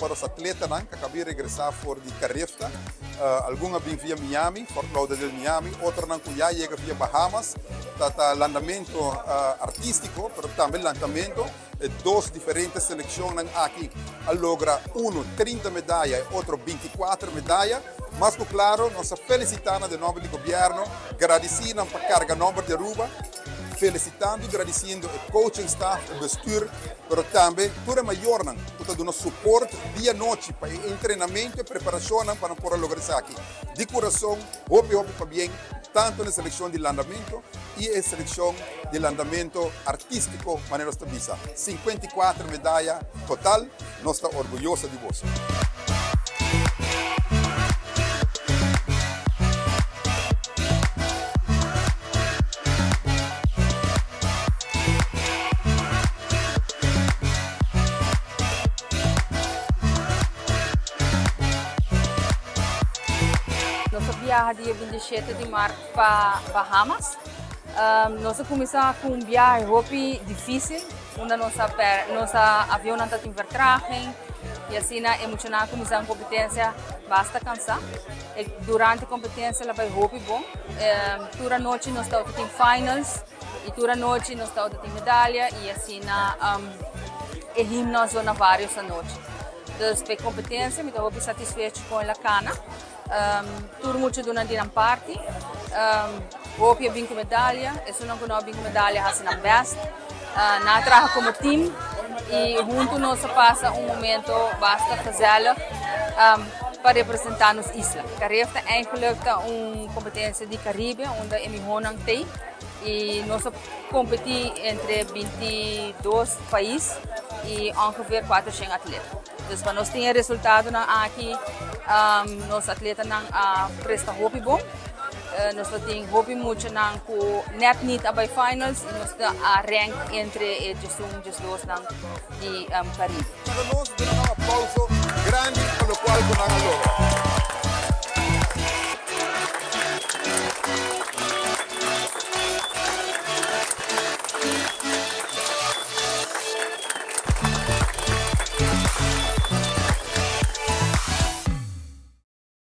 para os atletas que acabam de regressar fora de Carefta. Alguns vêm via Miami, Fort Lauderdale, Miami. Outros já chegam via Bahamas. Tá lançamento artístico, mas também lançamento. Duas diferentes seleções aqui. Logra 30 medalhas e outro 24 medalhas. Mas, claro, nós felicitamos de nome do governo, agradecendo para a carga nova de Aruba, felicitando e agradecendo o coaching staff, o bestuur, mas também toda a maior, toda dando suporte dia e noite para o treinamento e preparação para poder lograr isso aqui. De coração, hope para bem, tanto na seleção de lançamento e na seleção de lançamento artístico, mas nós estamos 54 medalhas total, nós estamos orgulhosos de você. Nossa viagem dia 27 de março para Bahamas. Nós começamos com uma viagem difícil, onde nosso avião não tem vertragem e assim emocional começamos a competência basta cansar. E durante a competência ela vai roupa bom. Toda noite nós estamos em finals e toda noite nós estamos em medalha e assim nós na várias noite. Então, para competência, me estou satisfeito com a cana. Tudo muito durante a parte. Hope eu vim com medalha, eu não conheço com medalha, assim na best. Na trabalho como time e junto nós passa momento basta fazê-lo para representar nos isla. Carefta é eigenlijk uma competência de Caribe, onde a Honang tem e nós competimos entre 22 países e ongeveer 400 atletas. Dus para nós ter resultado aqui, nossos atletas prestam roupa bom. Nós temos roupa muito net niet bij finals e nós rank entre os dois de Caribe. Para nós, damos um aplauso grande pelo qual nós logramos.